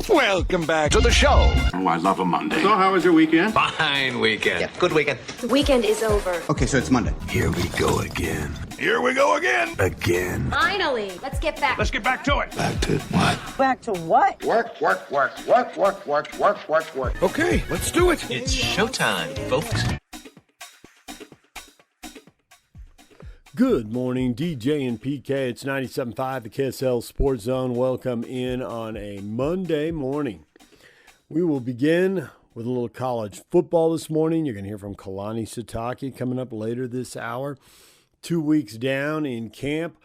Welcome back to the show. Oh, I love a Monday. So how was your weekend? Fine weekend. Yeah, good weekend. The weekend is over. Okay, so it's Monday. Here we go again. Here we go again. Again. Finally, let's get back. Let's get back to it. Back to what? Back to what? Work. Okay, let's do it. It's showtime, folks. Good morning, DJ and PK. It's 97.5, the KSL Sports Zone. Welcome in on a Monday morning. We will begin with a little college football this morning. You're going to hear from Kalani Sitake coming up later this hour. 2 weeks down in camp,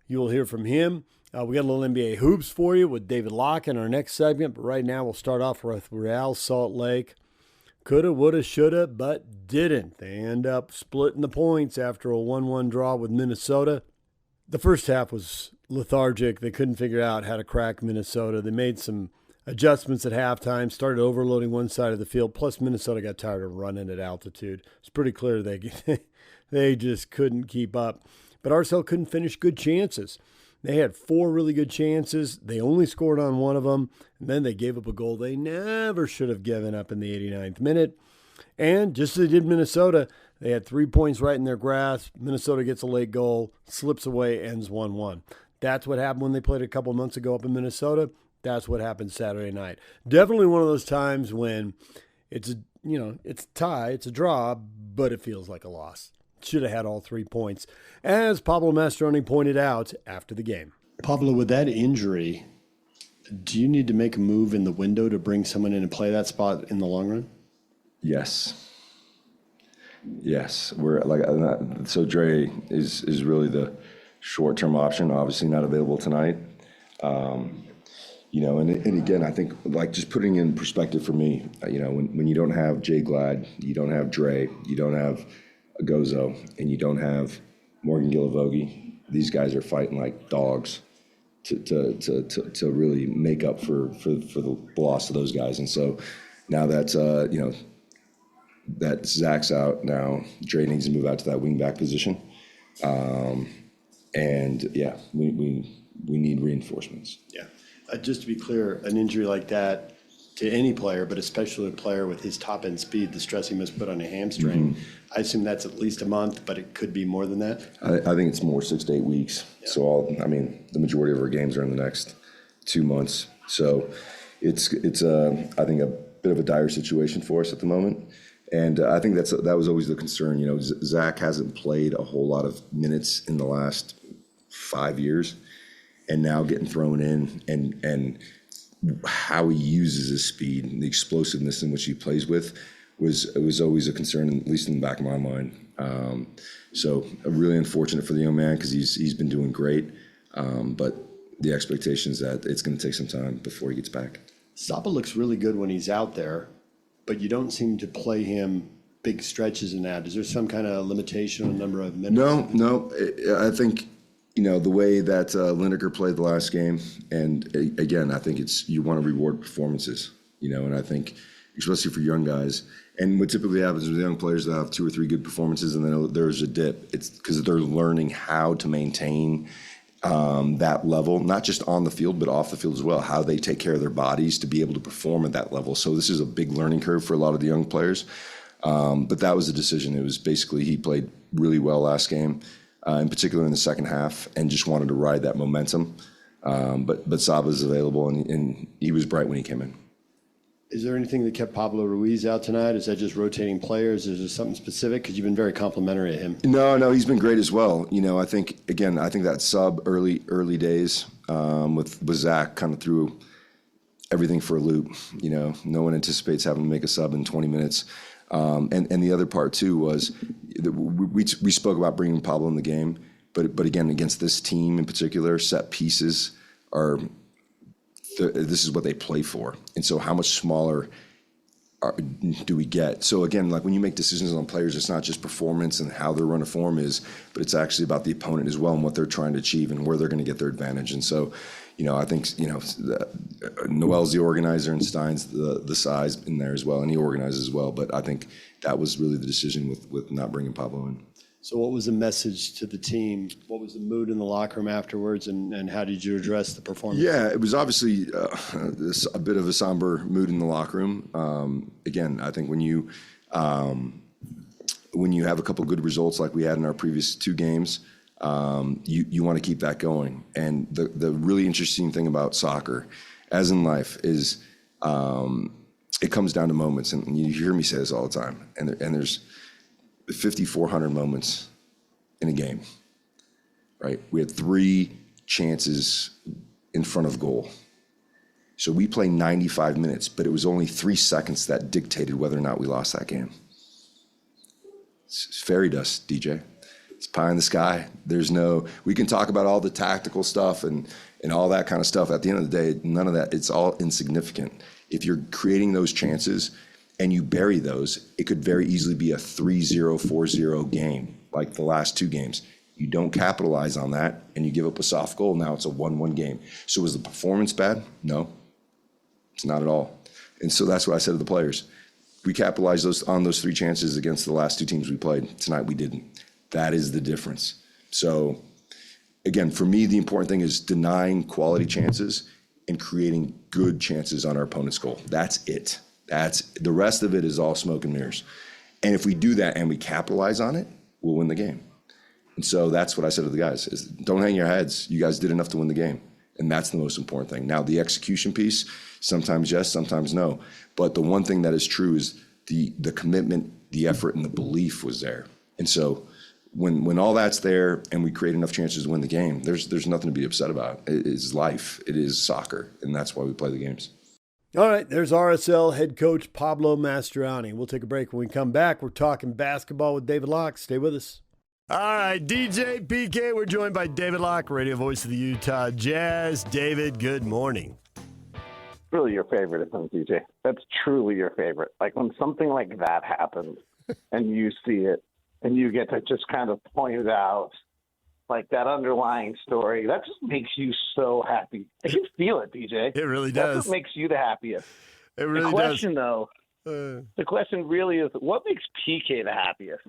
you'll hear from him. We got a little NBA hoops for you with David Locke in our next segment. But right now, we'll start off with Real Salt Lake. Coulda, woulda, shoulda, but didn't. They end up splitting the points after a 1-1 draw with Minnesota. The first half was lethargic. They couldn't figure out how to crack Minnesota. They made some adjustments at halftime, started overloading one side of the field, plus Minnesota got tired of running at altitude. It's pretty clear they just couldn't keep up. But RSL couldn't finish good chances. They had 4 really good chances. They only scored on one of them, and then they gave up a goal they never should have given up in the 89th minute. And just as they did Minnesota, they had 3 points right in their grasp. Minnesota gets a late goal, slips away, ends 1-1. That's what happened when they played a couple months ago up in Minnesota. That's what happened Saturday night. Definitely one of those times when it's a tie, it's a draw, but it feels like a loss. Should have had all 3 points, as Pablo Mastroeni pointed out after the game. Pablo, with that injury, do you need to make a move in the window to bring someone in and play that spot in the long run? Yes. We're so Dre is really the short-term option. Obviously, not available tonight. And again, I think just putting in perspective for me, when you don't have Jay Glad, you don't have Dre, you don't have Gozo, and you don't have Morgan Gillavogie, these guys are fighting like dogs to really make up for the loss of those guys. And so now that that Zach's out, now Dre needs to move out to that wingback position. We need reinforcements. Yeah. Just to be clear, an injury like that to any player, but especially a player with his top-end speed, the stress he must put on a hamstring, I assume that's at least a month, but it could be more than that? I think it's more 6 to 8 weeks. Yeah. So, the majority of our games are in the next 2 months. So it's I think, a bit of a dire situation for us at the moment. And I think that was always the concern. Zach hasn't played a whole lot of minutes in the last 5 years, and now getting thrown in and how he uses his speed and the explosiveness in which he plays with was always a concern, at least in the back of my mind. So really unfortunate for the young man because he's been doing great, but the expectation is that it's going to take some time before he gets back. Saba looks really good when he's out there, but you don't seem to play him big stretches in that. Is there some kind of limitation on the number of minutes? No. I think the way that Lineker played the last game, and again, I think you want to reward performances, and I think especially for young guys, and what typically happens with young players that have 2 or 3 good performances and then there's a dip, it's because they're learning how to maintain that level, not just on the field, but off the field as well, how they take care of their bodies to be able to perform at that level. So this is a big learning curve for a lot of the young players. But that was the decision. It was basically he played really well last game, in particular in the second half, and just wanted to ride that momentum. But Saba's available, and he was bright when he came in. Is there anything that kept Pablo Ruiz out tonight? Is that just rotating players? Is there something specific? Because you've been very complimentary of him. No, he's been great as well. I think that sub early days with Zach kind of threw everything for a loop. No one anticipates having to make a sub in 20 minutes. And the other part too was that we spoke about bringing Pablo in the game, but again, against this team in particular, set pieces are. This is what they play for. And so how much smaller do we get? So again, when you make decisions on players, it's not just performance and how their run of form is, but it's actually about the opponent as well and what they're trying to achieve and where they're going to get their advantage. And so, I think, Noel's the organizer and Stein's the size in there as well, and he organizes as well. But I think that was really the decision with not bringing Pablo in. So what was the message to the team? What was the mood in the locker room afterwards, and how did you address the performance? Yeah, it was obviously a bit of a somber mood in the locker room. Again, I think when you have a couple good results like we had in our previous 2 games, you want to keep that going. And the really interesting thing about soccer, as in life, is it comes down to moments. And you hear me say this all the time. And there's 5,400 moments in a game, right? We had 3 chances in front of goal. So we played 95 minutes, but it was only 3 seconds that dictated whether or not we lost that game. It's fairy dust, DJ. It's pie in the sky. We can talk about all the tactical stuff and all that kind of stuff. At the end of the day, none of that, it's all insignificant. If you're creating those chances and you bury those, it could very easily be a 3-0, 4-0 game, like the last 2 games. You don't capitalize on that, and you give up a soft goal, now it's a 1-1 game. So was the performance bad? No, it's not at all. And so that's what I said to the players. We capitalized on those 3 chances against the last 2 teams we played. Tonight we didn't. That is the difference. So, again, for me, the important thing is denying quality chances and creating good chances on our opponent's goal. That's it. The rest of it is all smoke and mirrors. And if we do that and we capitalize on it, we'll win the game. And so that's what I said to the guys, is don't hang your heads. You guys did enough to win the game. And that's the most important thing. Now, the execution piece, sometimes yes, sometimes no. But the one thing that is true is the commitment, the effort, and the belief was there. And so when all that's there and we create enough chances to win the game, there's nothing to be upset about. It is life. It is soccer. And that's why we play the games. All right, there's RSL head coach Pablo Mastroeni. We'll take a break. When we come back, we're talking basketball with David Locke. Stay with us. All right, DJ PK, we're joined by David Locke, radio voice of the Utah Jazz. David, good morning. Really your favorite, isn't it, DJ? That's truly your favorite. Like when something like that happens and you see it and you get to just kind of point it out, like that underlying story, that just makes you so happy. I can feel it, DJ. It really does. That's what makes you the happiest. It really does. The question, though, the question really is, what makes PK the happiest?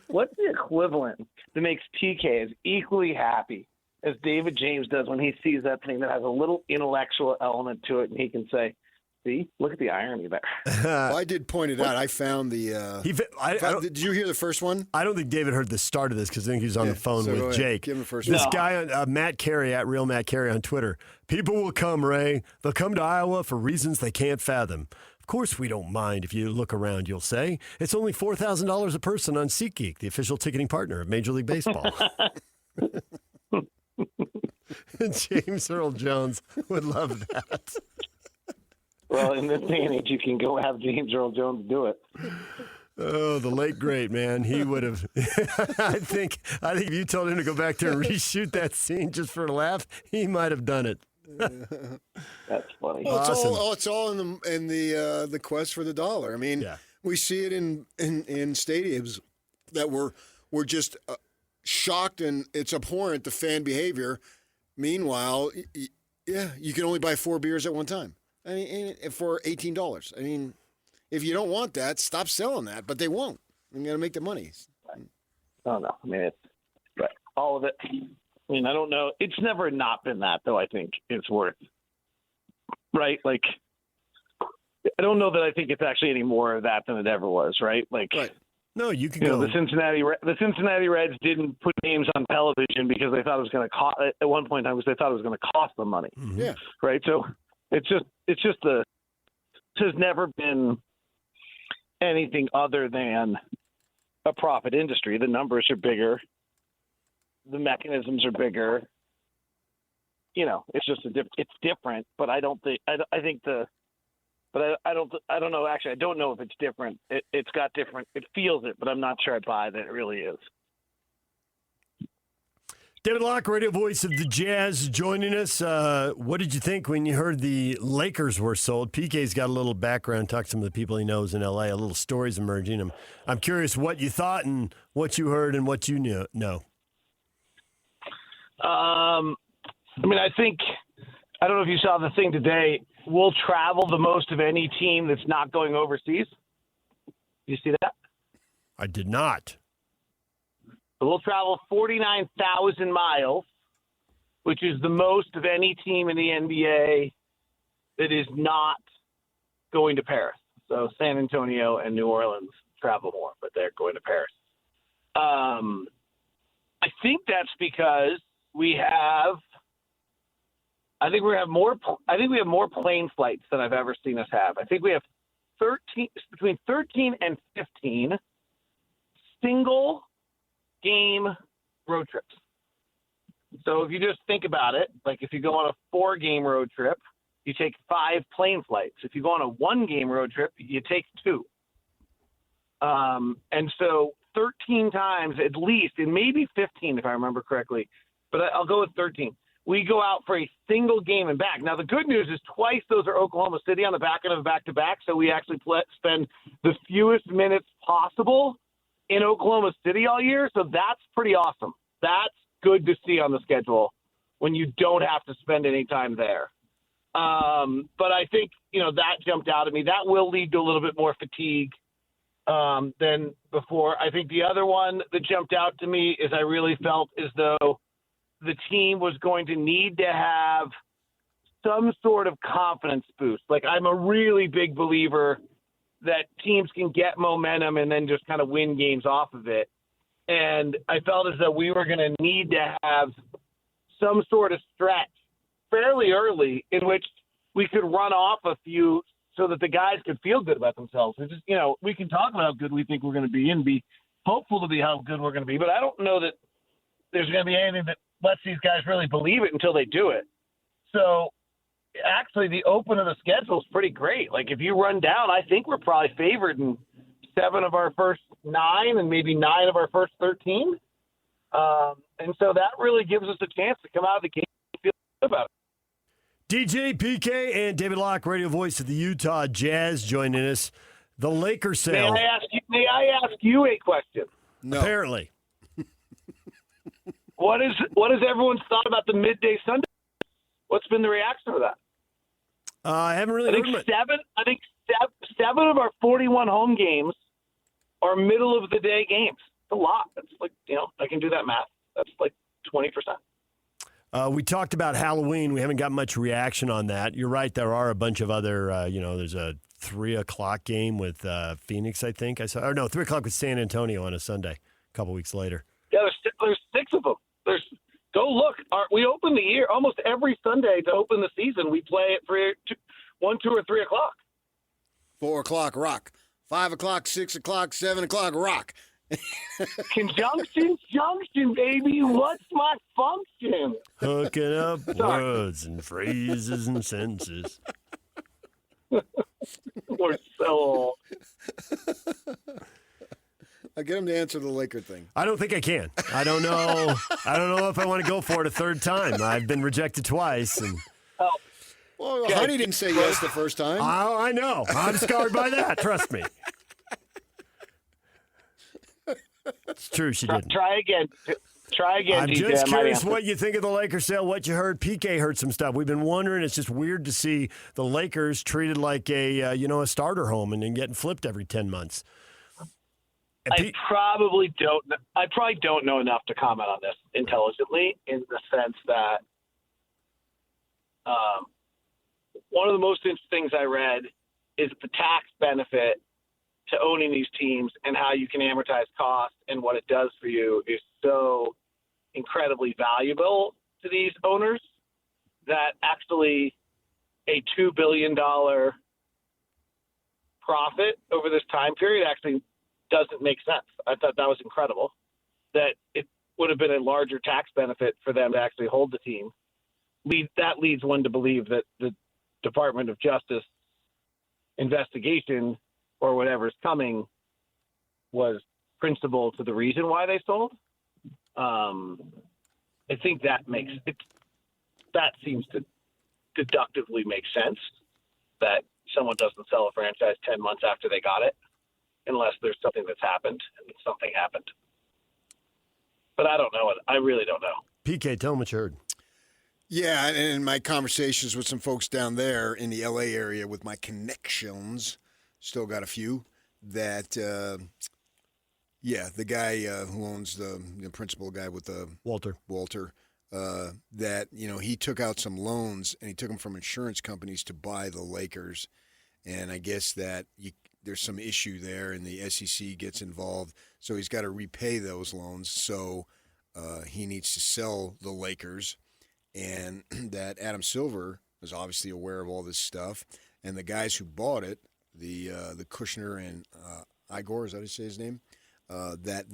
What's the equivalent that makes PK as equally happy as David James does when he sees that thing that has a little intellectual element to it and he can say, see, look at the irony there. Well, I did point it out. I found the did you hear the first one? I don't think David heard the start of this because I think he was on the phone with Jake. Give him the first this one. guy, Matt Carey, at Real Matt Carey on Twitter. People will come, Ray. They'll come to Iowa for reasons they can't fathom. Of course we don't mind if you look around, you'll say. It's only $4,000 a person on SeatGeek, the official ticketing partner of Major League Baseball. James Earl Jones would love that. Well, in this day and age, you can go have James Earl Jones do it. Oh, the late great man. He would have. I think if you told him to go back there and reshoot that scene just for a laugh, he might have done it. That's funny. Well, Awesome. it's all in the quest for the dollar. I mean, we see it in stadiums that we're just shocked and it's abhorrent to fan behavior. Meanwhile, you can only buy 4 beers at one time. I mean, for $18. I mean, if you don't want that, stop selling that. But they won't. You got to make the money. Oh no, I mean, but all of it. I mean, I don't know. It's never not been that, though. I think it's worth, right? Like, I don't know that I think it's actually any more of that than it ever was, right? Like, right. No, you can go. The Cincinnati Reds didn't put games on television because they thought it was going to cost. At one point in time, they thought it was going to cost them money. Mm-hmm. Yeah. Right. So it's just this has never been anything other than a profit industry. The numbers are bigger. The mechanisms are bigger. It's just it's different, but I don't think I think but I don't know. Actually, I don't know if it's different. It's got different. It feels it, but I'm not sure I buy that it really is. David Locke, radio voice of the Jazz, joining us. What did you think when you heard the Lakers were sold? PK's got a little background, talked to some of the people he knows in L.A., a little stories emerging. I'm curious what you thought and what you heard and what you know. I mean, I don't know if you saw the thing today. We'll travel the most of any team that's not going overseas. You see that? I did not. So we'll travel 49,000 miles, which is the most of any team in the NBA that is not going to Paris. So San Antonio and New Orleans travel more, but they're going to Paris. I think that's because we have more plane flights than I've ever seen us have. I think we have between 13 and 15 single game road trips. So if you just think about it, like if you go on a 4-game road trip, you take 5 plane flights. If you go on a 1-game road trip, you take 2. And so 13 times at least, and maybe 15 if I remember correctly, but I'll go with 13. We go out for a single game and back. Now, the good news is twice those are Oklahoma City on the back end of a back-to-back, so we actually spend the fewest minutes possible in Oklahoma City all year, so that's pretty awesome. That's good to see on the schedule when you don't have to spend any time there. But I think, that jumped out at me. That will lead to a little bit more fatigue than before. I think the other one that jumped out to me is I really felt as though the team was going to need to have some sort of confidence boost. Like, I'm a really big believer that teams can get momentum and then just kind of win games off of it. And I felt as though we were going to need to have some sort of stretch fairly early in which we could run off a few so that the guys could feel good about themselves. It's just, we can talk about how good we think we're going to be and be hopeful to be how good we're going to be, but I don't know that there's going to be anything that lets these guys really believe it until they do it. So actually the open of the schedule is pretty great. Like if you run down, I think we're probably favored in 7 of our first 9 and maybe 9 of our first 13. And so that really gives us a chance to come out of the game and feel good about it. DJ, PK, and David Locke, radio voice of the Utah Jazz, joining us. The Lakers sale. May I ask you a question? No. Apparently. What is everyone's thought about the midday Sunday? What's been the reaction to that? I haven't really heard much. I think seven of our 41 home games are middle of the day games. It's a lot. It's like, I can do that math. That's like 20%. We talked about Halloween. We haven't got much reaction on that. You're right. There are a bunch of other, there's a 3:00 game with Phoenix, I think. I saw. Or no, 3:00 with San Antonio on a Sunday a couple weeks later. Yeah, there's 6 of them. Go look. We open the year almost every Sunday to open the season. We play at 1, 2, or 3 o'clock. 4 o'clock, rock. 5 o'clock, 6 o'clock, 7 o'clock, rock. Conjunction, junction, baby. What's my function? Hooking up words and phrases and sentences. We're so old. I get him to answer the Laker thing. I don't think I can. I don't know. I don't know if I want to go for it a third time. I've been rejected twice, and well, Honey didn't say yes the first time. Oh, I know. I'm scarred by that. Trust me. It's true. She didn't. Try again. I'm DJ. just curious what you think of the Lakers sale, what you heard. PK heard some stuff. We've been wondering. It's just weird to see the Lakers treated like a starter home and then getting flipped every 10 months. I probably don't know enough to comment on this intelligently, in the sense that one of the most interesting things I read is the tax benefit to owning these teams and how you can amortize costs and what it does for you is so incredibly valuable to these owners that actually a $2 billion profit over this time period actually doesn't make sense. I thought that was incredible, that it would have been a larger tax benefit for them to actually hold the team. That leads one to believe that the Department of Justice investigation or whatever's coming was principal to the reason why they sold. I think that seems to deductively make sense, that someone doesn't sell a franchise 10 months after they got it, unless there's something that's happened, and something happened. But I don't know it. I really don't know. PK, tell them what you heard. Yeah, and in my conversations with some folks down there in the L.A. area with my connections, still got a few, that Yeah, the guy who owns the principal guy with the Walter. That he took out some loans and he took them from insurance companies to buy the Lakers, and I guess that there's some issue there, and the SEC gets involved, so he's got to repay those loans. So he needs to sell the Lakers, and that Adam Silver is obviously aware of all this stuff, and the guys who bought it, the Kushner and Igor, is that how you say his name? That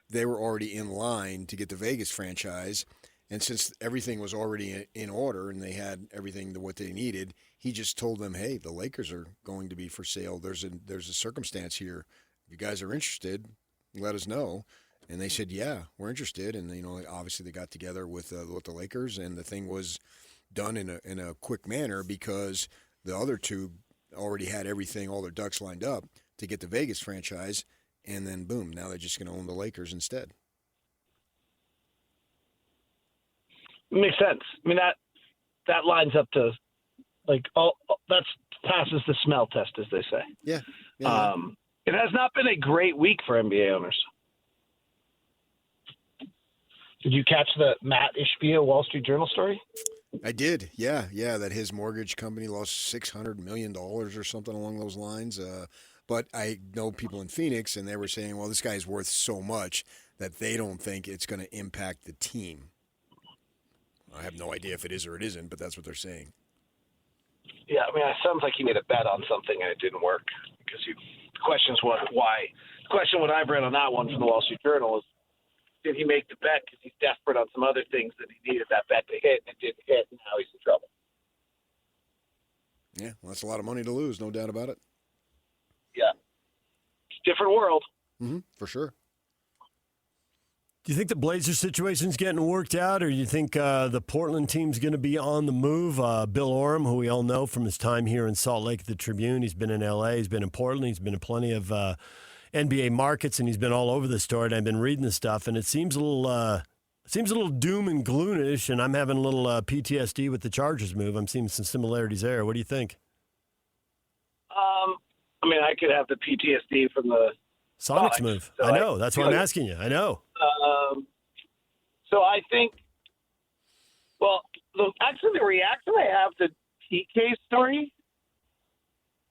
they were already in line to get the Vegas franchise, and since everything was already in order and they had everything what they needed, he just told them, "Hey, the Lakers are going to be for sale. There's a circumstance here. If you guys are interested, let us know." And they said, "Yeah, we're interested." And obviously they got together with the Lakers, and the thing was done in a quick manner because the other two already had everything, all their ducks lined up to get the Vegas franchise. And then, boom, now they're just going to own the Lakers instead. Makes sense. I mean, that lines up to, that passes the smell test, as they say. Yeah. It has not been a great week for NBA owners. Did you catch the Matt Ishbia Wall Street Journal story? I did. Yeah, that his mortgage company lost $600 million or something along those lines. But I know people in Phoenix, and they were saying, well, this guy's worth so much that they don't think it's going to impact the team. I have no idea if it is or it isn't, but that's what they're saying. Yeah, I mean, it sounds like he made a bet on something and it didn't work. Because the question what I've read on that one from the Wall Street Journal is, did he make the bet because he's desperate on some other things that he needed that bet to hit, and it didn't hit, and now he's in trouble? Yeah, well, that's a lot of money to lose, no doubt about it. Yeah. It's a different world. Mm-hmm, for sure. Do you think the Blazers situation's getting worked out, or do you think the Portland team's going to be on the move? Bill Oram, who we all know from his time here in Salt Lake at the Tribune, he's been in L.A., he's been in Portland, he's been in plenty of NBA markets, and he's been all over the story, and I've been reading the stuff, and it seems a little doom and gloom-ish, and I'm having a little PTSD with the Chargers move. I'm seeing some similarities there. What do you think? I mean, I could have the PTSD from the Sonics move. So I know. That's why I'm asking you. I know. So I think, actually the reaction I have to PK's story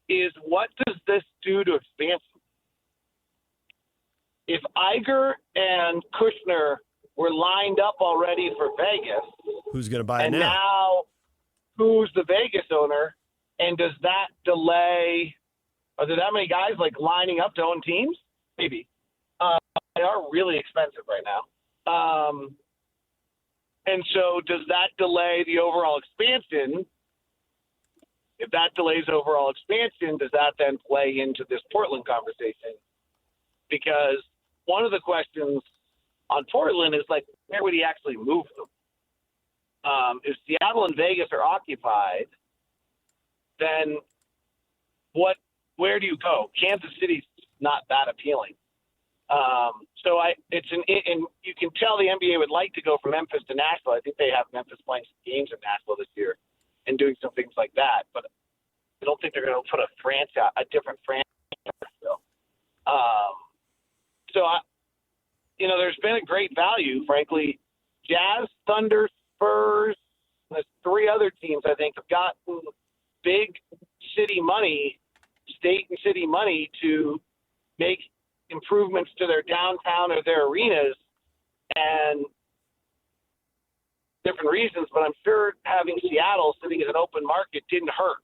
is, what does this do to expansion? If Iger and Kushner were lined up already for Vegas, who's going to buy it now? And now, who's the Vegas owner? And does that delay? Are there that many guys lining up to own teams? Maybe. They are really expensive right now. And so does that delay the overall expansion? If that delays overall expansion, does that then play into this Portland conversation? Because one of the questions on Portland is, where would he actually move them? If Seattle and Vegas are occupied, then where do you go? Kansas City's not that appealing. And you can tell the NBA would like to go from Memphis to Nashville. I think they have Memphis playing some games in Nashville this year and doing some things like that. But I don't think they're going to put a different franchise in Nashville. There's been a great value, frankly. Jazz, Thunder, Spurs, and there's three other teams I think have gotten big city money, state and city money, to make improvements to their downtown or their arenas, and different reasons, but I'm sure having Seattle sitting as an open market didn't hurt.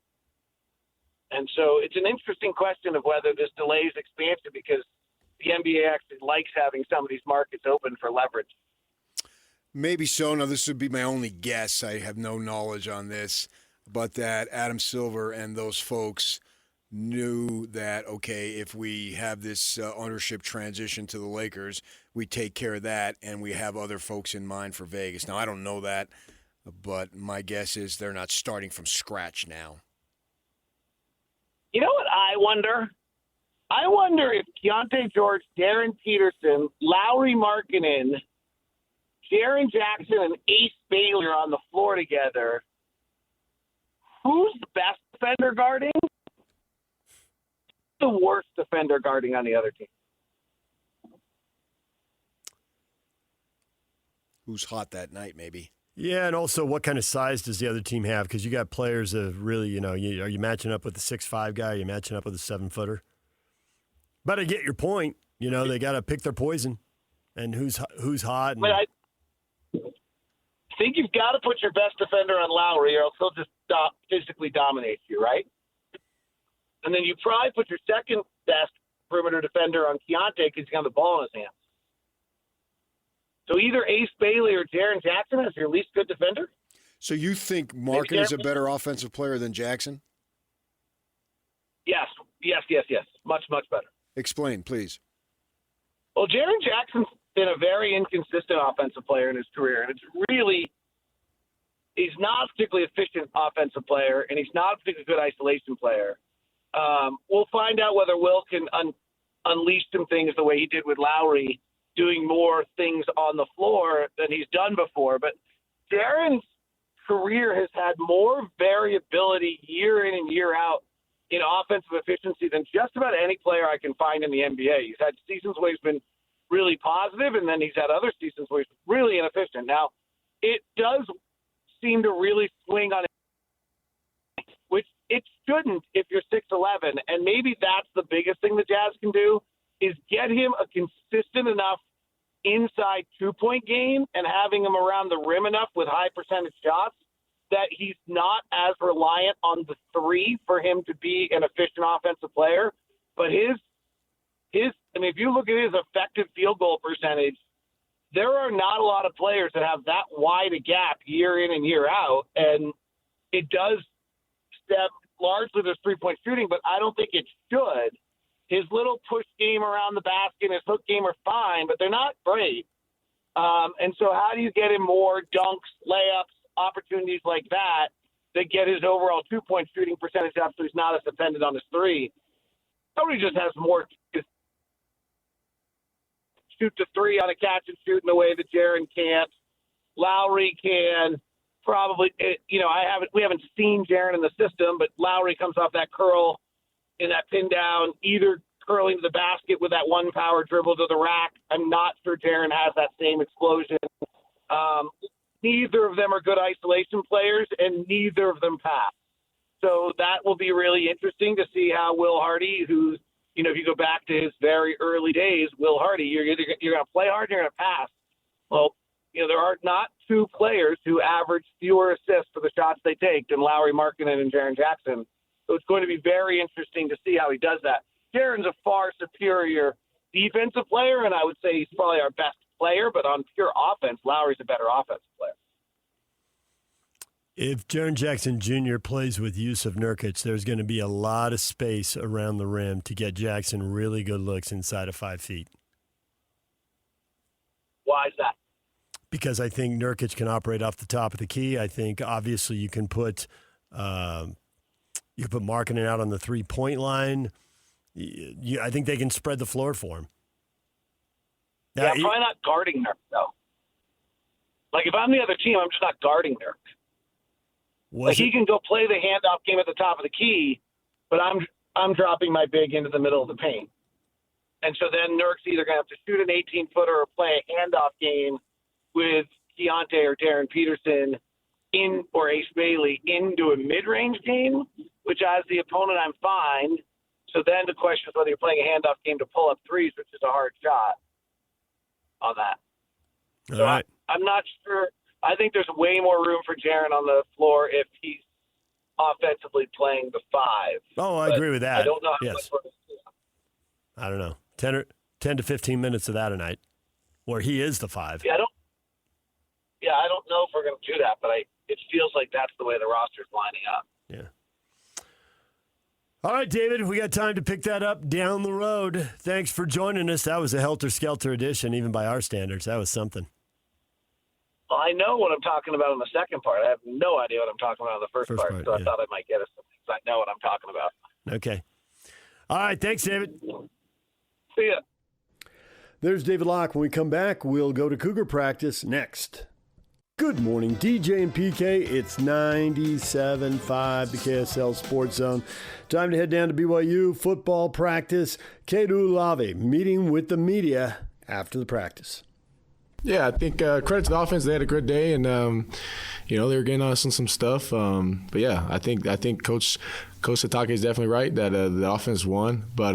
And so it's an interesting question of whether this delays expansion, because the NBA actually likes having some of these markets open for leverage. Maybe so. Now, this would be my only guess. I have no knowledge on this, but that Adam Silver and those folks knew that, okay, if we have this ownership transition to the Lakers, we take care of that, and we have other folks in mind for Vegas. Now, I don't know that, but my guess is they're not starting from scratch now. You know what I wonder? I wonder if Keontae George, Darren Peterson, Lauri Markkanen, Jaren Jackson, and Ace Bailey are on the floor together. Who's the best defender guarding? The worst defender guarding on the other team? who's hot that night, maybe. Yeah, and also what kind of size does the other team have? Because you got players that really, are you matching up with the 6'5" guy? Are you matching up with a 7-footer? But I get your point. They got to pick their poison and who's hot. And, but I think you've got to put your best defender on Lowry or else he'll just physically dominate you, right? And then you probably put your second best perimeter defender on Keontae because he's got the ball in his hands. So either Ace Bailey or Jaren Jackson as your least good defender? So you think Markin is a better offensive player than Jackson? Yes. Much, much better. Explain, please. Well, Jaren Jackson's been a very inconsistent offensive player in his career, and he's not a particularly efficient offensive player, and he's not a particularly good isolation player. We'll find out whether Will can unleash some things the way he did with Lowry, doing more things on the floor than he's done before. But Jaren's career has had more variability year in and year out in offensive efficiency than just about any player I can find in the NBA. He's had seasons where he's been really positive, and then he's had other seasons where he's really inefficient. Now, it does seem to really swing on it, which it shouldn't if you're 6'11", and maybe that's the biggest thing the Jazz can do is get him a consistent enough inside two-point game and having him around the rim enough with high percentage shots that he's not as reliant on the three for him to be an efficient offensive player. But if you look at his effective field goal percentage, there are not a lot of players that have that wide a gap year in and year out. And it does step largely to three-point shooting, but I don't think it should. His little push game around the basket and his hook game are fine, but they're not great. And so how do you get him more dunks, layups, opportunities like that get his overall two-point shooting percentage up so he's not as dependent on his three? Somebody just has more to shoot the three on a catch and shoot in a way that Jaren can't. Lowry can probably, we haven't seen Jaren in the system, but Lowry comes off that curl in that pin down, either curling to the basket with that one power dribble to the rack. I'm not sure Jaren has that same explosion. Neither of them are good isolation players, and neither of them pass. So that will be really interesting to see how Will Hardy, who's, if you go back to his very early days, Will Hardy, you're going to play hard, you're going to pass. Well, there are not two players who average fewer assists for the shots they take than Lowry Markkanen and Jaren Jackson. So it's going to be very interesting to see how he does that. Jaren's a far superior defensive player, and I would say he's probably our best player, but on pure offense, Lowry's a better offensive player. If Jaren Jackson Jr. plays with Yusuf Nurkic, there's going to be a lot of space around the rim to get Jackson really good looks inside of 5 feet. Why is that? Because I think Nurkic can operate off the top of the key. I think obviously you can put Markkanen out on the 3-point line. I think they can spread the floor for him. Now, I'm probably not guarding Nurk, though. Like, if I'm the other team, I'm just not guarding Nurk. He can go play the handoff game at the top of the key, but I'm dropping my big into the middle of the paint. And so then Nurk's either going to have to shoot an 18-footer or play a handoff game with Keontae or Darren Peterson or Ace Bailey into a mid-range game, which as the opponent I'm fine. So then the question is whether you're playing a handoff game to pull up threes, which is a hard shot on that. All right. I'm not sure. I think there's way more room for Jaren on the floor if he's offensively playing the 5. Oh, I agree with that. I don't know how yes. much I don't know. 10 to 15 minutes of that a night where he is the 5. I don't know if we're going to do that, but it feels like that's the way the roster's lining up. Yeah. All right, David, we got time to pick that up down the road. Thanks for joining us. That was a helter-skelter edition, even by our standards. That was something. Well, I know what I'm talking about in the second part. I have no idea what I'm talking about in the first part, so I thought I might get us something because I know what I'm talking about. Okay. All right, thanks, David. See ya. There's David Locke. When we come back, we'll go to Cougar practice next. Good morning, DJ and PK. It's 97.5, the KSL Sports Zone. Time to head down to BYU football practice. Cade Uluave meeting with the media after the practice. Yeah, I think credit to the offense. They had a good day, and they were getting us on some stuff. But yeah, I think Coach Sitake is definitely right that the offense won. But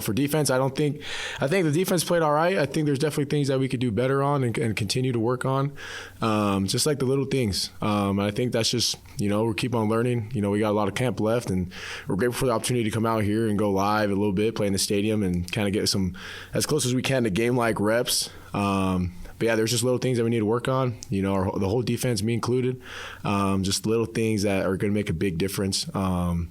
for defense, I think the defense played all right. I think there's definitely things that we could do better on and continue to work on, just like the little things. I think that's just we keep on learning. We got a lot of camp left, and we're grateful for the opportunity to come out here and go live a little bit, play in the stadium, and kind of get some as close as we can to game-like reps. But yeah, there's just little things that we need to work on. The whole defense, me included, just little things that are going to make a big difference. But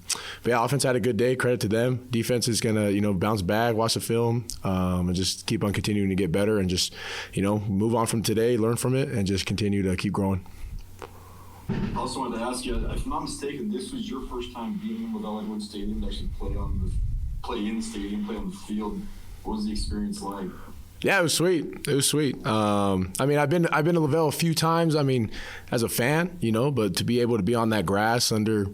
yeah, offense had a good day. Credit to them. Defense is going to bounce back, watch the film, and just keep on continuing to get better and just move on from today, learn from it, and just continue to keep growing. I also wanted to ask you, if I'm not mistaken, this was your first time being in Uluave Stadium to actually play in the stadium, play on the field. What was the experience like? Yeah, it was sweet. I've been to Lavelle a few times. As a fan, but to be able to be on that grass under,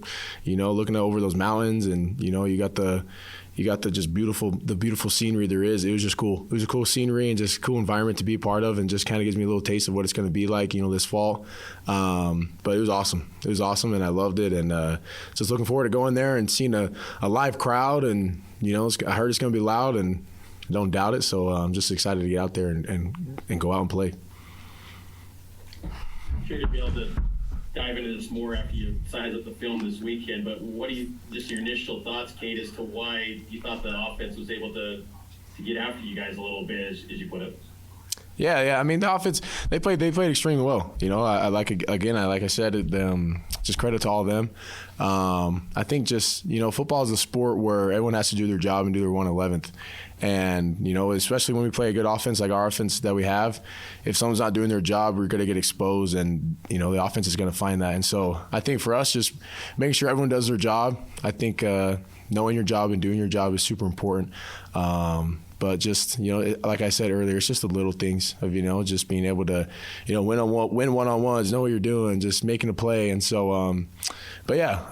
looking over those mountains, and you got the just beautiful scenery there is. It was just cool. It was a cool scenery and just a cool environment to be a part of, and just kind of gives me a little taste of what it's going to be like, this fall. But it was awesome. It was awesome, and I loved it. And just looking forward to going there and seeing a live crowd, and I heard it's going to be loud, and don't doubt it. So I'm just excited to get out there and go out and play. I'm sure you'll be able to dive into this more after you size up the film this weekend, but what do you, just your initial thoughts, Cade, as to why you thought the offense was able to get after you guys a little bit, as you put it? Yeah. The offense, they played extremely well. Like I said, just credit to all of them. I think just, football is a sport where everyone has to do their job and do their 1/11th. And, especially when we play a good offense like our offense that we have, if someone's not doing their job, we're going to get exposed, and, the offense is going to find that. And so I think for us, just making sure everyone does their job, I think knowing your job and doing your job is super important. But just, like I said earlier, it's just the little things of, just being able to, win one-on-ones, know what you're doing, just making a play. And so, but yeah,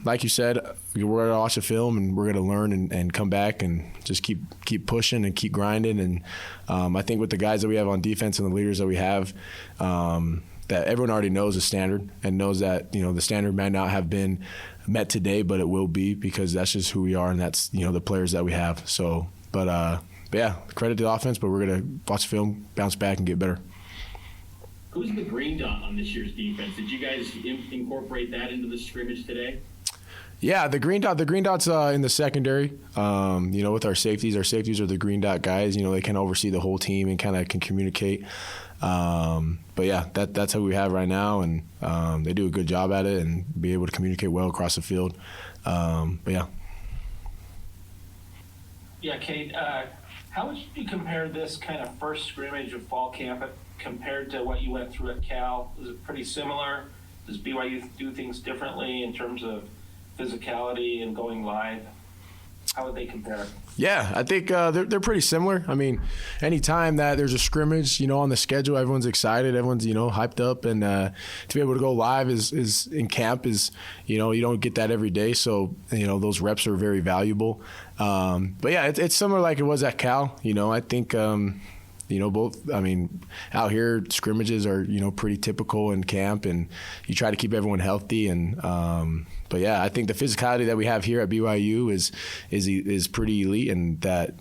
like you said, we're going to watch the film and we're going to learn and come back and just keep pushing and keep grinding. And I think with the guys that we have on defense and the leaders that we have, that everyone already knows the standard and knows that, the standard might not have been met today, but it will be, because that's just who we are, and that's, the players that we have. So, but yeah, credit to the offense, but we're going to watch the film, bounce back, and get better. Who's the green dot on this year's defense? Did you guys incorporate that into the scrimmage today? Yeah, the green dot's in the secondary. With our safeties are the green dot guys. They kind of oversee the whole team and kind of can communicate. But yeah, that's who we have right now, and they do a good job at it and be able to communicate well across the field. But yeah. Yeah, Cade, how would you compare this kind of first scrimmage of fall camp compared to what you went through at Cal? Is it pretty similar? Does BYU do things differently in terms of physicality and going live? How would they compare? Yeah, I think they're pretty similar. Anytime that there's a scrimmage, on the schedule, everyone's excited, everyone's, hyped up, and to be able to go live is in camp is, you don't get that every day. So, those reps are very valuable. But yeah, it's similar like it was at Cal. I think, both, out here scrimmages are, pretty typical in camp, and you try to keep everyone healthy. And, but yeah, I think the physicality that we have here at BYU is pretty elite, and that,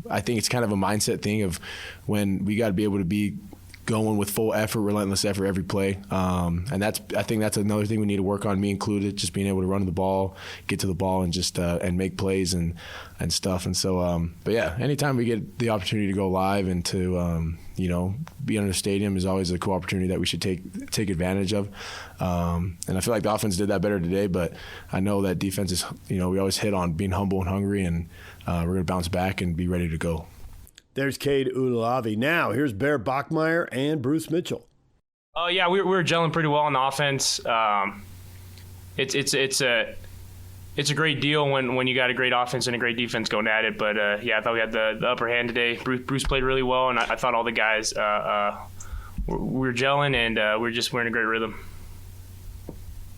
I think it's kind of a mindset thing of when we got to be able to be going with full effort, relentless effort every play. And I think that's another thing we need to work on, me included, just being able to run the ball, get to the ball, and just and make plays and stuff. And so, but yeah, anytime we get the opportunity to go live and to, be under the stadium is always a cool opportunity that we should take advantage of. And I feel like the offense did that better today, but I know that defense is, we always hit on being humble and hungry, and we're going to bounce back and be ready to go. There's Cade Uluave. Now, here's Bear Bachmeier and Bruce Mitchell. Yeah, we were gelling pretty well on the offense. It's a great deal when you got a great offense and a great defense going at it. But, yeah, I thought we had the upper hand today. Bruce played really well, and I thought all the guys were gelling, and we're in a great rhythm.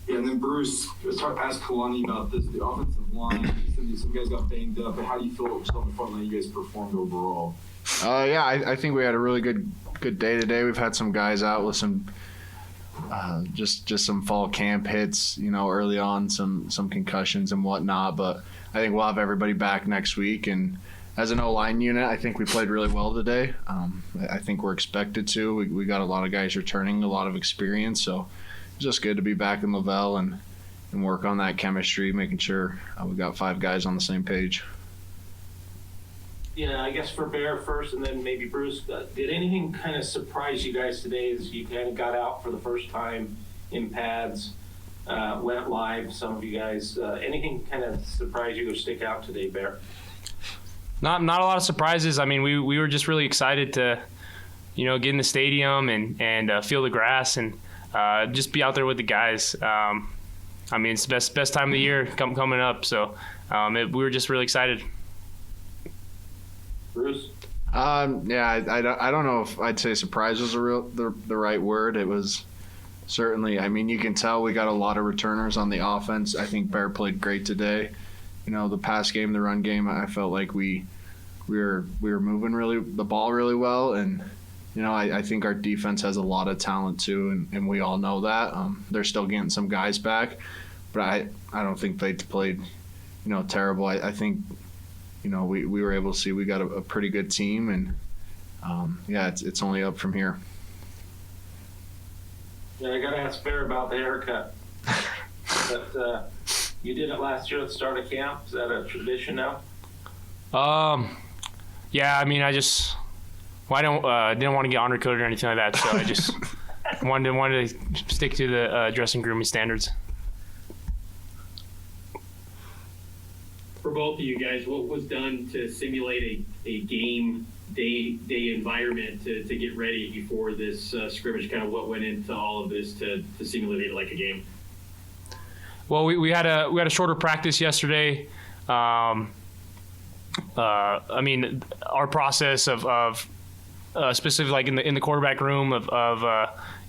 Yeah, and then Bruce, asked Kalani about this, the offensive line. He said some guys got banged up, but how do you feel just on the front line you guys performed overall? Yeah, I think we had a really good day today. We've had some guys out with some just some fall camp hits, early on, some concussions and whatnot. But I think we'll have everybody back next week. And as an O-line unit, I think we played really well today. I think we're expected to. We got a lot of guys returning, a lot of experience. So it's just good to be back in Lavelle and work on that chemistry, making sure we got 5 guys on the same page. Yeah, I guess for Bear first, and then maybe Bruce. Did anything kind of surprise you guys today as you kind of got out for the first time in pads, went live? Some of you guys, anything kind of surprise you or stick out today, Bear? Not a lot of surprises. I mean, we were just really excited to, get in the stadium and feel the grass and just be out there with the guys. I mean, it's the best time of the year coming up, so we were just really excited. Bruce? Yeah, I don't know if I'd say surprise was the right word. It was certainly, I mean, you can tell we got a lot of returners on the offense. I think Bear played great today. The pass game, the run game, I felt like we were moving the ball really well. And, I think our defense has a lot of talent too, and we all know that. They're still getting some guys back, but I don't think they played, terrible. I think, we were able to see we got a pretty good team, and it's only up from here. Yeah, I got to ask Bear about the haircut. But you did it last year at the start of camp. Is that a tradition now? Yeah, I mean, I didn't want to get undercoated or anything like that, so I just wanted to stick to the dressing grooming standards. For both of you guys, what was done to simulate a game day environment to get ready before this scrimmage? Kind of what went into all of this to simulate it like a game? Well, we had a shorter practice yesterday. I mean, our process of specifically like in the quarterback room of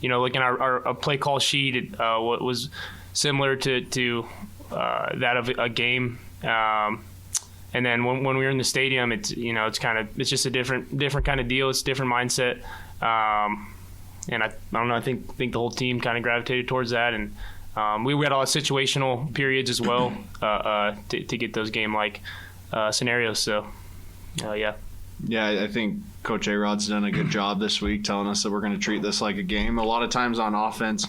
looking at our play call sheet, what was similar to that of a game. And then when we were in the stadium, it's just a different kind of deal. It's a different mindset. And I don't know. I think the whole team kind of gravitated towards that, and we had a lot of situational periods as well to get those game-like scenarios. So, yeah. Yeah, I think Coach A-Rod's done a good job this week telling us that we're going to treat this like a game. A lot of times on offense,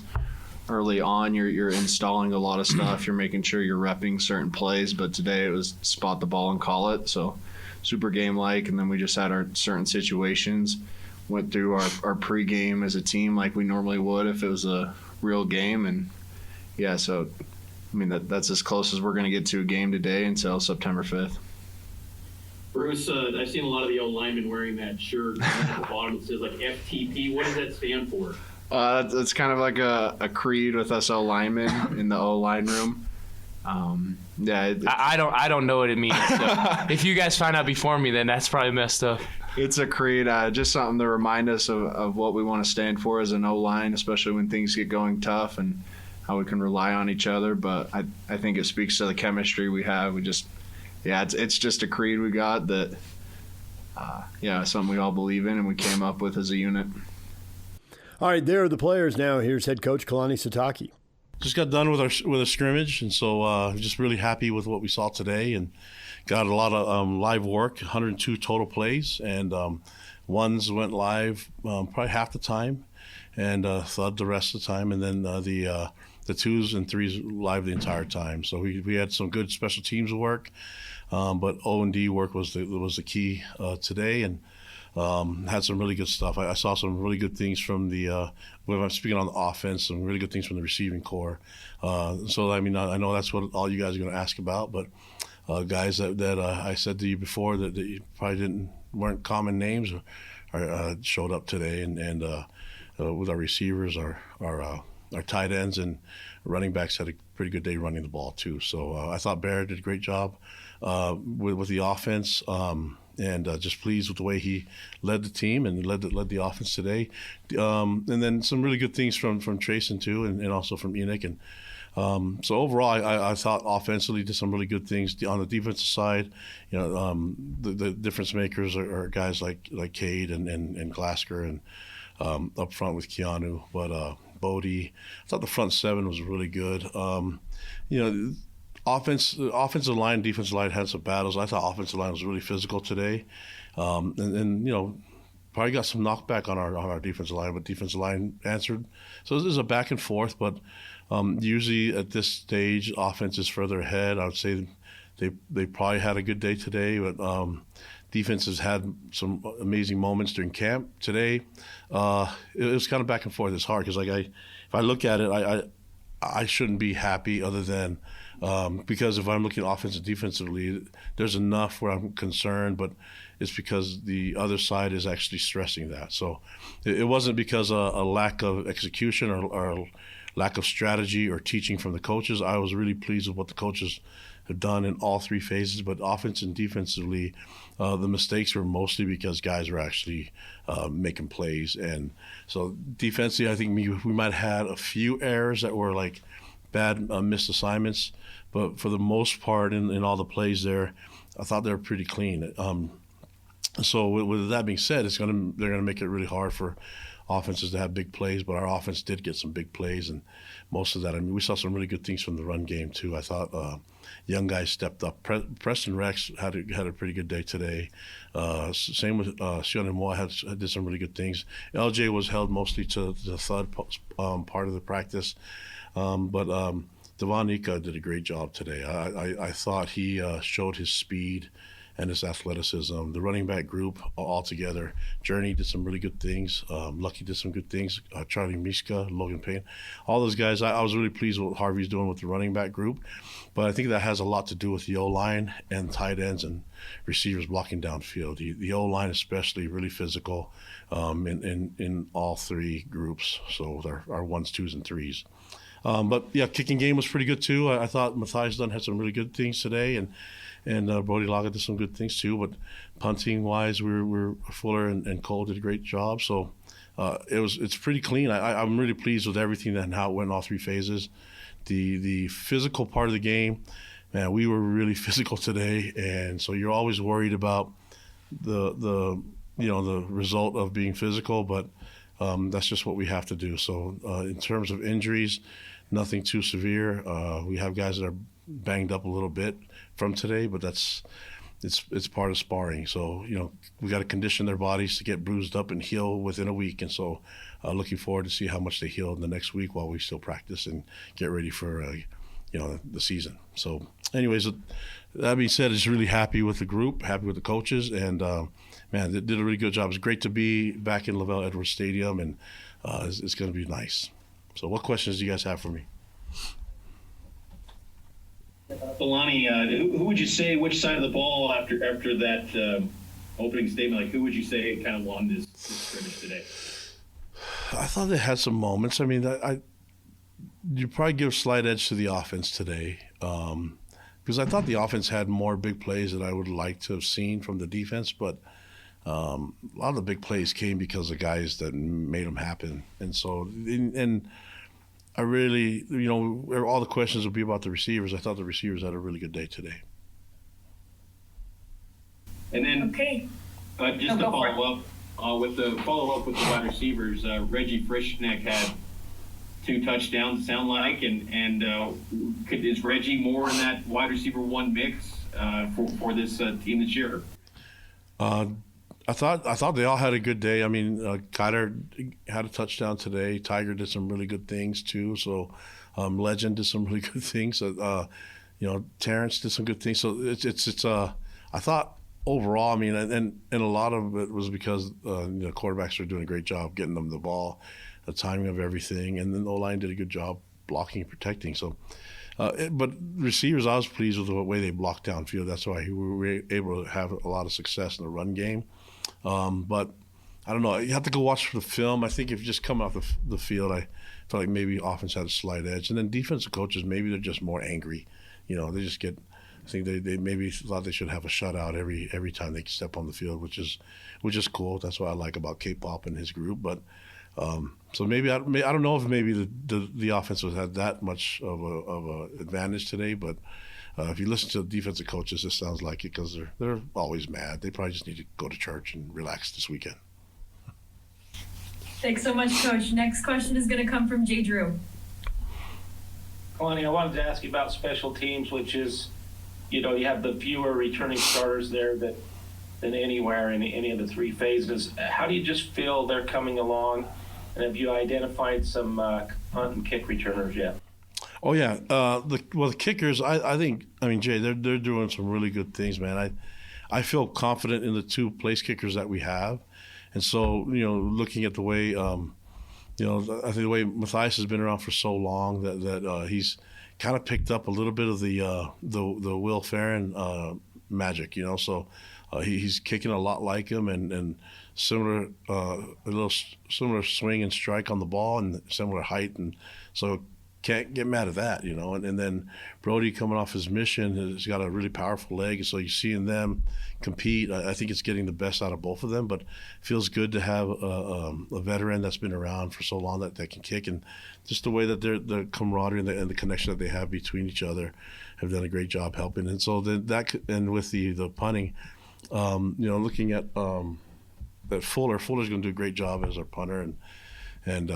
early on, you're installing a lot of stuff. You're making sure you're repping certain plays, but today it was spot the ball and call it. So super game-like, and then we just had our certain situations, went through our pregame as a team like we normally would if it was a real game. And, yeah, so, I mean, that's as close as we're going to get to a game today until September 5th. Bruce, I've seen a lot of the old linemen wearing that shirt at the bottom that says like FTP. What does that stand for? It's kind of like a creed with us O-linemen in the O-line room. Yeah, I don't know what it means. So if you guys find out before me, then that's probably messed up. It's a creed, just something to remind us of what we want to stand for as an O-line, especially when things get going tough, and how we can rely on each other. But I think it speaks to the chemistry we have. It's just a creed we got that, something we all believe in and we came up with as a unit. All right, there are the players now. Here's head coach Kalani Sitake. Just got done with a scrimmage, and so just really happy with what we saw today, and got a lot of live work, 102 total plays, and ones went live probably half the time, and thud the rest of the time, and then the twos and threes live the entire time. So we had some good special teams work, but O&D work was the key today, and had some really good stuff. I saw some really good things from when I'm speaking on the offense, some really good things from the receiving core. So, I mean, I know that's what all you guys are going to ask about, but guys that I said to you before that you probably weren't common names showed up today, and with our receivers, our tight ends and running backs had a pretty good day running the ball too. So I thought Barrett did a great job with the offense. And just pleased with the way he led the team and led the offense today. And then some really good things from Trayson too, and also from Enoch. And So overall, I thought offensively did some really good things. On the defensive side, the difference makers are guys like Cade and Glasker, and up front with Keanu, but Bodie. I thought the front seven was really good. Offensive line, defensive line had some battles. I thought offensive line was really physical today, and probably got some knockback on our defensive line, but defensive line answered. So this is a back and forth, but usually at this stage, offense is further ahead. I would say they probably had a good day today, but defense has had some amazing moments during camp today. It was kind of back and forth. It's hard because if I look at it, I shouldn't be happy other than because if I'm looking offensive defensively, there's enough where I'm concerned, but it's because the other side is actually stressing that. So it wasn't because of a lack of execution or lack of strategy or teaching from the coaches. I was really pleased with what the coaches have done in all three phases, but offense and defensively, the mistakes were mostly because guys were actually making plays. And so defensively, I think we might have had a few errors that were like bad missed assignments, but for the most part in all the plays there, I thought they were pretty clean. So with that being said, they're gonna make it really hard for offenses to have big plays, but our offense did get some big plays, and most of that, we saw some really good things from the run game too. I thought young guys stepped up. Preston Rex had a pretty good day today. Same with Sion and Moa did some really good things. LJ was held mostly to the thud part of the practice, but Devon Ika did a great job today. I thought he showed his speed and his athleticism. The running back group all together. Journey did some really good things. Lucky did some good things. Charlie Miska, Logan Payne, all those guys. I was really pleased with what Harvey's doing with the running back group. But I think that has a lot to do with the O-line and tight ends and receivers blocking downfield. The O-line especially really physical in all three groups. So our ones, twos, and threes. But yeah, kicking game was pretty good too. I thought Matthias Dunn had some really good things today, and Brody Laga did some good things too. But punting wise, we're Fuller and Cole did a great job. So it's pretty clean. I'm really pleased with everything and how it went in all three phases. The physical part of the game, man, we were really physical today, and so you're always worried about the result of being physical, but that's just what we have to do. So in terms of injuries, nothing too severe. We have guys that are banged up a little bit from today, but it's part of sparring. So we got to condition their bodies to get bruised up and heal within a week. And so looking forward to see how much they heal in the next week while we still practice and get ready for the season. So anyways, that being said, just really happy with the group, happy with the coaches, and man, they did a really good job. It's great to be back in Lavelle Edwards Stadium, and it's going to be nice. So what questions do you guys have for me? Kalani, who would you say, which side of the ball after that opening statement, who would you say kind of won this scrimmage today? I thought they had some moments. I mean, you probably give slight edge to the offense today because I thought the offense had more big plays that I would like to have seen from the defense, but a lot of the big plays came because of guys that made them happen. And so, I really, all the questions would be about the receivers. I thought the receivers had a really good day today. And then, okay. Just to follow up with the wide receivers, Reggie Frischneck had 2 touchdowns, sound like, and is Reggie more in that wide receiver one mix for this team this year? I thought they all had a good day. I mean, Cade had a touchdown today. Tiger did some really good things too. So, Legend did some really good things. Terrence did some good things. So it's I thought overall, I mean, and a lot of it was because quarterbacks are doing a great job getting them the ball, the timing of everything, and then the O-line did a good job blocking and protecting. So. But receivers, I was pleased with the way they blocked downfield. That's why we were able to have a lot of success in the run game. But I don't know. You have to go watch the film. I think if you just come off the field, I felt like maybe offense had a slight edge. And then defensive coaches, maybe they're just more angry. They just get – I think they maybe thought they should have a shutout every time they step on the field, which is cool. That's what I like about K-Pop and his group. But So maybe I don't know if maybe the offense was had that much of a advantage today, but if you listen to the defensive coaches, it sounds like it because they're always mad. They probably just need to go to church and relax this weekend. Thanks so much, Coach. Next question is going to come from Jay Drew. Kalani, I wanted to ask you about special teams, which is, you have the fewer returning starters there than anywhere in any of the three phases. How do you just feel they're coming along? And have you identified some punt and kick returners yet? Oh yeah, the kickers. I think Jay, they're doing some really good things, man. I feel confident in the two place kickers that we have, and so looking at the way I think the way Matthias has been around for so long that he's kind of picked up a little bit of the Will Ferrin magic, so he's kicking a lot like him and similar a little similar swing and strike on the ball and similar height, and so can't get mad at that, and then Brody coming off his mission has got a really powerful leg, and so you're seeing them compete. I think it's getting the best out of both of them, but it feels good to have a veteran that's been around for so long that can kick, and just the way that the camaraderie and the connection that they have between each other have done a great job helping. And so and with the punting, looking at that Fuller's going to do a great job as our punter, and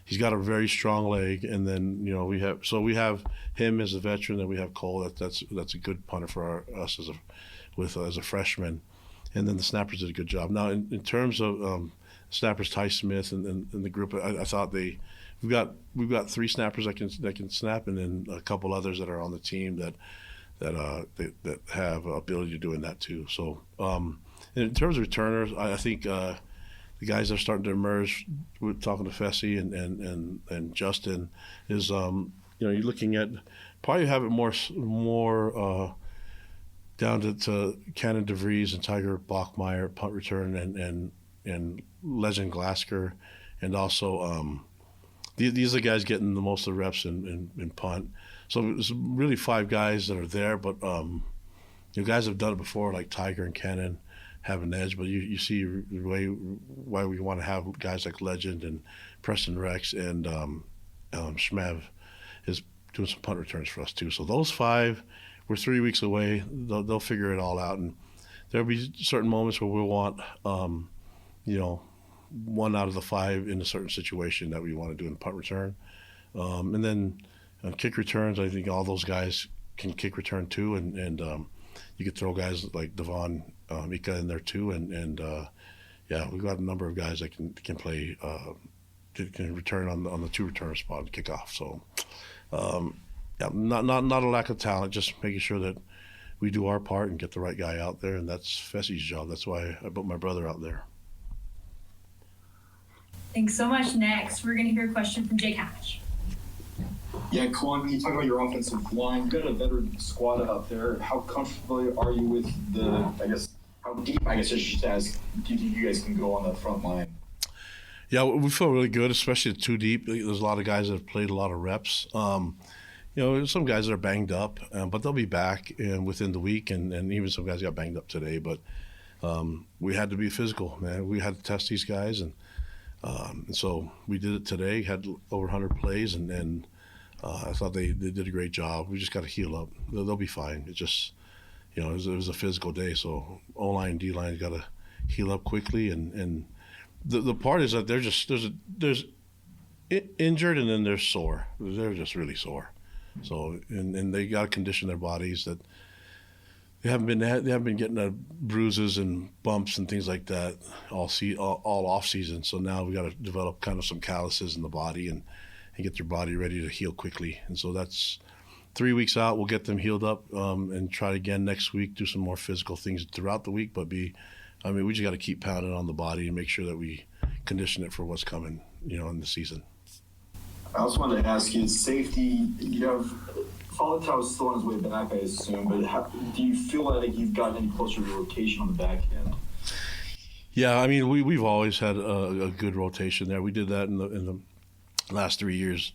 he's got a very strong leg, and then we have him as a veteran, and we have Cole. That's a good punter for us as a freshman, and then the snappers did a good job. Now in terms of snappers, Ty Smith and the group, I thought we've got three snappers that can snap, and then a couple others that are on the team that have ability to doing that too. So in terms of returners, I think. The guys that are starting to emerge, we're talking to Fessy and Justin, is you're looking at probably have it more down to Cannon DeVries and Tiger Bachmeier, punt return, and Legend Glasker, and also these are the guys getting the most of the reps in punt. So it's really five guys that are there, but guys have done it before, like Tiger and Cannon. Have an edge, but you see why we want to have guys like Legend and Preston Rex and Shmev is doing some punt returns for us too. So those five, we're 3 weeks away. They'll figure it all out, and there'll be certain moments where we'll want one out of the five in a certain situation that we want to do in punt return, and then on kick returns, I think all those guys can kick return too, and you could throw guys like Devon Mika in there too, and we've got a number of guys that can play, can return on the two return spot and kick off. So, not a lack of talent, just making sure that we do our part and get the right guy out there, and that's Fessy's job. That's why I put my brother out there. Thanks so much. Next, we're going to hear a question from Jake Hatch. Yeah, Kalani, you talk about your offensive line. You've got a veteran squad out there. How comfortable are you with how deep, I should ask, do you think you guys can go on that front line? Yeah, we feel really good, especially at too deep. There's a lot of guys that have played a lot of reps. Some guys that are banged up, but they'll be back within the week, and even some guys got banged up today. But we had to be physical, man. We had to test these guys, and so we did it today, had over 100 plays, and I thought they did a great job. We just got to heal up. They'll be fine. It just, it was a physical day, so O-line and D-line got to heal up quickly. And the part is that there's injured and then they're sore. They're just really sore. So and they got to condition their bodies that they haven't been getting bruises and bumps and things like that all off season. So now we got to develop kind of some calluses in the body and get their body ready to heal quickly. And so that's 3 weeks out. We'll get them healed up and try again next week, do some more physical things throughout the week. But we just got to keep pounding on the body and make sure that we condition it for what's coming, in the season. I also wanted to ask you, safety, you have Falatau is still on his way back, I assume, but do you feel like you've gotten any closer to rotation on the back end? Yeah, we've always had a good rotation there. We did that in the last 3 years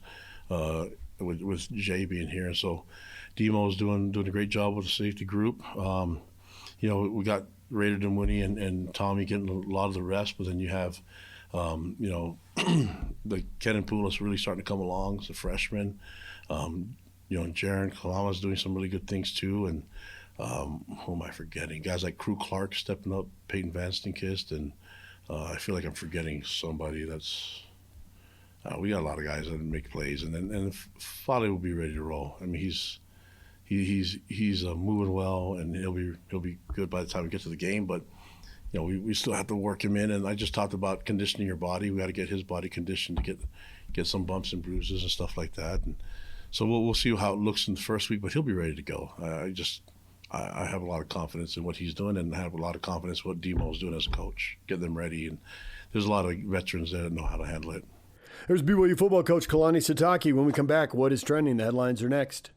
with Jay being here, and so Demo's doing a great job with the safety group. We got Rader and Winnie and Tommy getting a lot of the reps, but then you have You know, the Kenan Poulos really starting to come along as a freshman. You know, Jaron Kalama's doing some really good things too. And who am I forgetting? Guys like Crew Clark stepping up, Peyton Vanstenkist, and I feel like I'm forgetting somebody that's. We got a lot of guys that make plays, and Foley will be ready to roll. I mean, he's moving well, and he'll be good by the time we get to the game. But you know, we still have to work him in. And I just talked about conditioning your body. We got to get his body conditioned to get some bumps and bruises and stuff like that. And so we'll see how it looks in the first week, but he'll be ready to go. I have a lot of confidence in what he's doing, and I have a lot of confidence in what Demo's doing as a coach. Get them ready, and there's a lot of veterans there that know how to handle it. There's BYU football coach Kalani Sitake. When we come back, what is trending? The headlines are next.